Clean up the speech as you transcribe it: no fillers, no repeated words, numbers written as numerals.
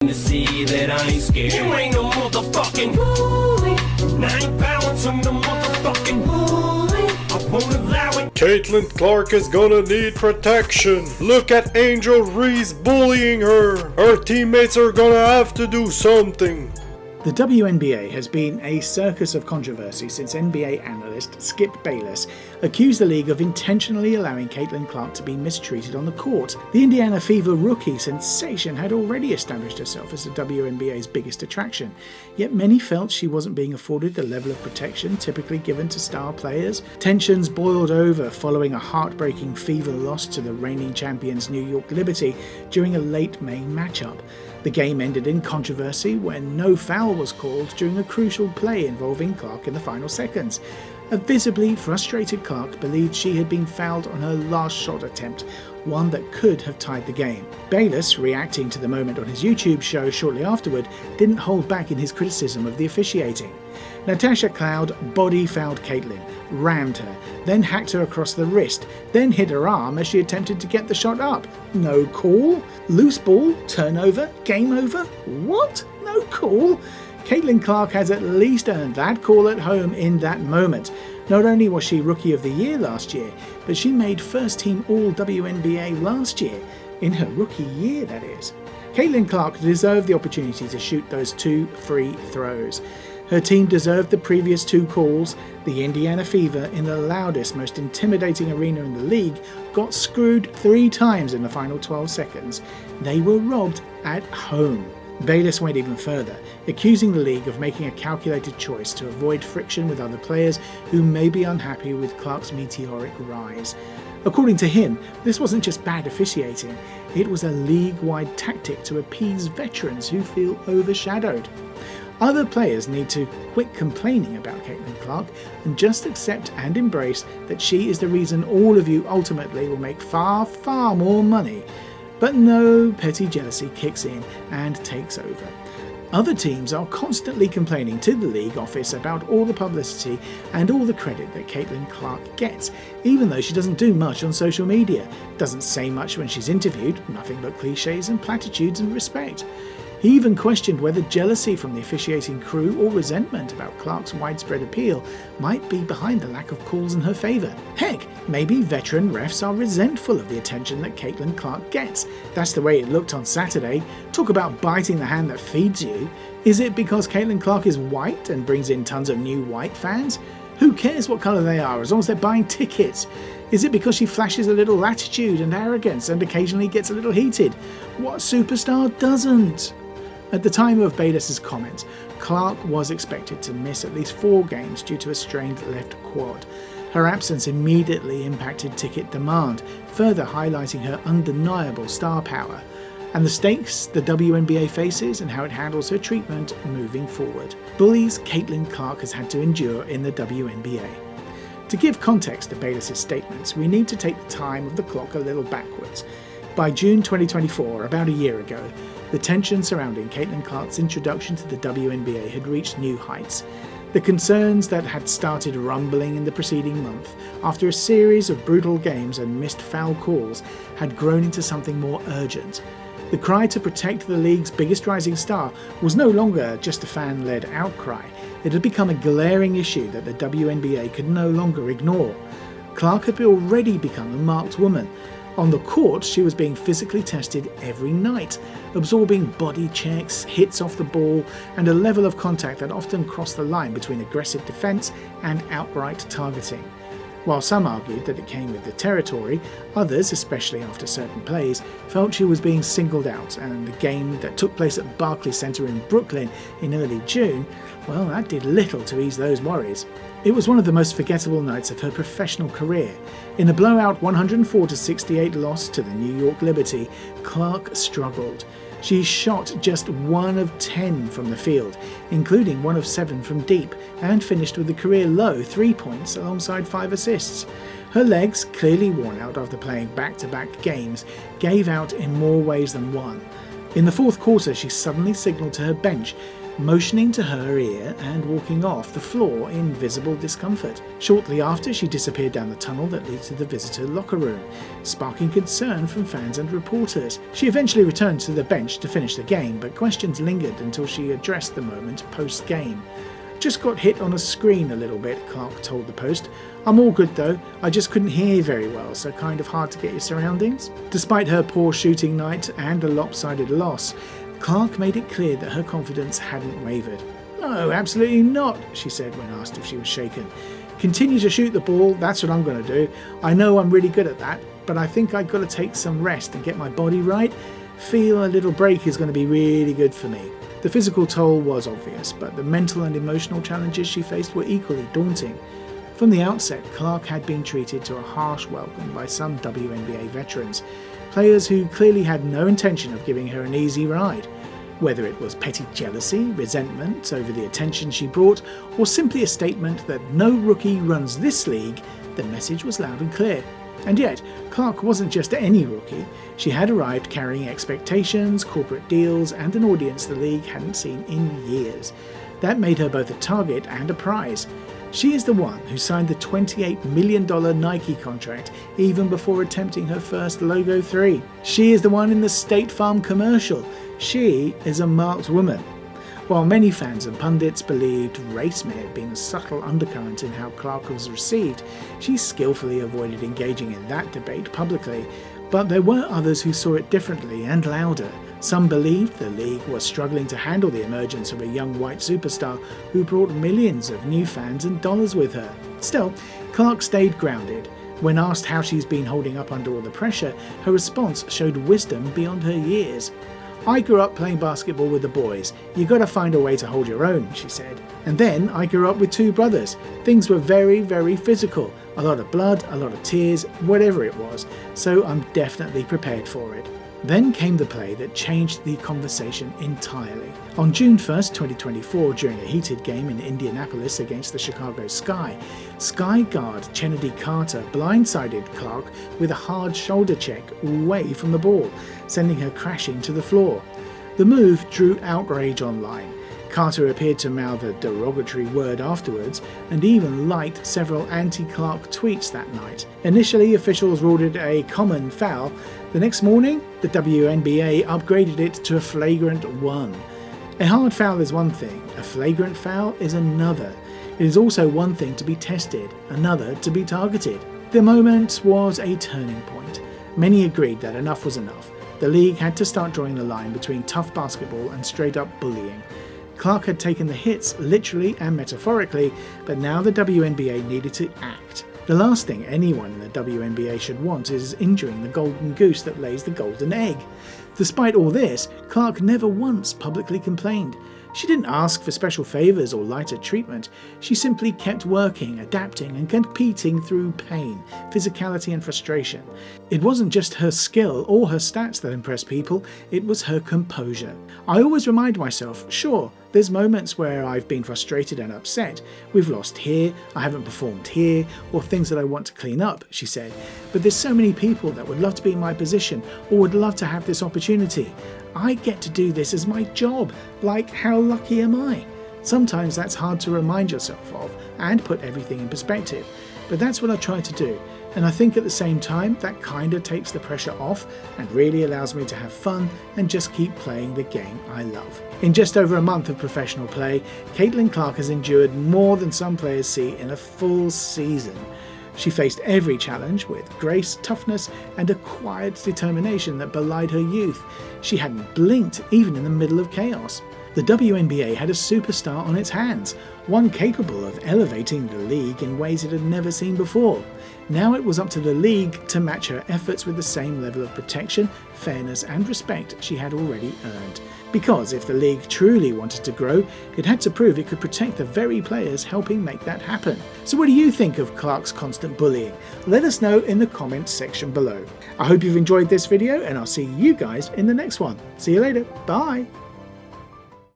To see that I ain't scared. You ain't no motherfucking bully. I ain't bowing to no motherfucking bully. I won't allow it. Caitlin Clark is gonna need protection. Look at Angel Reese bullying her. Her teammates are gonna have to do something. The WNBA has been a circus of controversy since NBA analyst Skip Bayless accused the league of intentionally allowing Caitlin Clark to be mistreated on the court. The Indiana Fever rookie sensation had already established herself as the WNBA's biggest attraction, yet many felt she wasn't being afforded the level of protection typically given to star players. Tensions boiled over following a heartbreaking Fever loss to the reigning champions New York Liberty during a late May matchup. The game ended in controversy when no foul was called during a crucial play involving Clark in the final seconds. A visibly frustrated Clark believed she had been fouled on her last shot attempt, one that could have tied the game. Bayless, reacting to the moment on his YouTube show shortly afterward, didn't hold back in his criticism of the officiating. Natasha Cloud body fouled Caitlin, rammed her, then hacked her across the wrist, then hit her arm as she attempted to get the shot up. No call? Loose ball? Turnover? Game over? What? No call? Caitlin Clark has at least earned that call at home in that moment. Not only was she Rookie of the Year last year, but she made first team All WNBA last year. In her rookie year, that is. Caitlin Clark deserved the opportunity to shoot those 2 free throws. Her team deserved the previous 2 calls. The Indiana Fever, in the loudest, most intimidating arena in the league, got screwed 3 times in the final 12 seconds. They were robbed at home. Bayless went even further, accusing the league of making a calculated choice to avoid friction with other players who may be unhappy with Clark's meteoric rise. According to him, this wasn't just bad officiating, it was a league-wide tactic to appease veterans who feel overshadowed. Other players need to quit complaining about Caitlin Clark and just accept and embrace that she is the reason all of you ultimately will make far, far more money. But no petty jealousy kicks in and takes over. Other teams are constantly complaining to the league office about all the publicity and all the credit that Caitlin Clark gets, even though she doesn't do much on social media, doesn't say much when she's interviewed, nothing but cliches and platitudes and respect. He even questioned whether jealousy from the officiating crew or resentment about Clark's widespread appeal might be behind the lack of calls in her favour. Heck, maybe veteran refs are resentful of the attention that Caitlin Clark gets. That's the way it looked on Saturday. Talk about biting the hand that feeds you. Is it because Caitlin Clark is white and brings in tons of new white fans? Who cares what colour they are as long as they're buying tickets? Is it because she flashes a little attitude and arrogance and occasionally gets a little heated? What superstar doesn't? At the time of Bayless's comments, Clark was expected to miss at least 4 games due to a strained left quad. Her absence immediately impacted ticket demand, further highlighting her undeniable star power, and the stakes the WNBA faces and how it handles her treatment moving forward. Bullies Caitlin Clark has had to endure in the WNBA. To give context to Bayless's statements, we need to take the time of the clock a little backwards. By June 2024, about a year ago, the tension surrounding Caitlin Clark's introduction to the WNBA had reached new heights. The concerns that had started rumbling in the preceding month, after a series of brutal games and missed foul calls, had grown into something more urgent. The cry to protect the league's biggest rising star was no longer just a fan-led outcry. It had become a glaring issue that the WNBA could no longer ignore. Clark had already become a marked woman. On the court, she was being physically tested every night, absorbing body checks, hits off the ball, and a level of contact that often crossed the line between aggressive defense and outright targeting. While some argued that it came with the territory, others, especially after certain plays, felt she was being singled out, and the game that took place at Barclays Center in Brooklyn in early June, well, that did little to ease those worries. It was one of the most forgettable nights of her professional career. In a blowout 104-68 loss to the New York Liberty, Clark struggled. She shot just 1 of 10 from the field, including 1 of 7 from deep, and finished with a career-low 3 points alongside 5 assists. Her legs, clearly worn out after playing back-to-back games, gave out in more ways than one. In the fourth quarter, she suddenly signalled to her bench, motioning to her ear and walking off the floor in visible discomfort. Shortly after, she disappeared down the tunnel that leads to the visitor locker room, sparking concern from fans and reporters. She eventually returned to the bench to finish the game, but questions lingered until she addressed the moment post-game. "Just got hit on a screen a little bit," Clark told the Post. "I'm all good though, I just couldn't hear very well, so kind of hard to get your surroundings." Despite her poor shooting night and a lopsided loss, Clark made it clear that her confidence hadn't wavered. "No, absolutely not," she said when asked if she was shaken. "Continue to shoot the ball, that's what I'm going to do. I know I'm really good at that, but I think I've got to take some rest and get my body right. Feel a little break is going to be really good for me." The physical toll was obvious, but the mental and emotional challenges she faced were equally daunting. From the outset, Clark had been treated to a harsh welcome by some WNBA veterans, players who clearly had no intention of giving her an easy ride. Whether it was petty jealousy, resentment over the attention she brought, or simply a statement that no rookie runs this league, the message was loud and clear. And yet, Clark wasn't just any rookie. She had arrived carrying expectations, corporate deals, and an audience the league hadn't seen in years. That made her both a target and a prize. She is the one who signed the $28 million Nike contract even before attempting her first Logo 3. She is the one in the State Farm commercial. She is a marked woman. While many fans and pundits believed race may have been a subtle undercurrent in how Clark was received, she skillfully avoided engaging in that debate publicly. But there were others who saw it differently and louder. Some believed the league was struggling to handle the emergence of a young white superstar who brought millions of new fans and dollars with her. Still, Clark stayed grounded. When asked how she's been holding up under all the pressure, her response showed wisdom beyond her years. "I grew up playing basketball with the boys. You gotta find a way to hold your own," she said. "And then I grew up with two brothers. Things were very, very physical. A lot of blood, a lot of tears, whatever it was. So I'm definitely prepared for it." Then came the play that changed the conversation entirely. On June 1st, 2024, during a heated game in Indianapolis against the Chicago Sky guard Chennedy Carter blindsided Clark with a hard shoulder check away from the ball, sending her crashing to the floor. The move drew outrage online. Carter appeared to mouth a derogatory word afterwards and even liked several anti-Clark tweets that night. Initially, officials ruled it a common foul. The next morning, the WNBA upgraded it to a flagrant 1. A hard foul is one thing, a flagrant foul is another. It is also one thing to be tested, another to be targeted. The moment was a turning point. Many agreed that enough was enough. The league had to start drawing the line between tough basketball and straight-up bullying. Clark had taken the hits literally and metaphorically, but now the WNBA needed to act. The last thing anyone in the WNBA should want is injuring the golden goose that lays the golden egg. Despite all this, Clark never once publicly complained. She didn't ask for special favours or lighter treatment. She simply kept working, adapting and competing through pain, physicality and frustration. It wasn't just her skill or her stats that impressed people, it was her composure. "I always remind myself, sure, there's moments where I've been frustrated and upset. We've lost here, I haven't performed here, or things that I want to clean up," she said. "But there's so many people that would love to be in my position or would love to have this opportunity. I get to do this as my job. Like, how lucky am I?" Sometimes that's hard to remind yourself of and put everything in perspective, but that's what I try to do. And I think at the same time, that kinda takes the pressure off and really allows me to have fun and just keep playing the game I love. In just over a month of professional play, Caitlin Clark has endured more than some players see in a full season. She faced every challenge with grace, toughness, and a quiet determination that belied her youth. She hadn't blinked even in the middle of chaos. The WNBA had a superstar on its hands, one capable of elevating the league in ways it had never seen before. Now it was up to the league to match her efforts with the same level of protection, fairness and respect she had already earned. Because if the league truly wanted to grow, it had to prove it could protect the very players helping make that happen. So what do you think of Clark's constant bullying? Let us know in the comments section below. I hope you've enjoyed this video and I'll see you guys in the next one. See you later. Bye.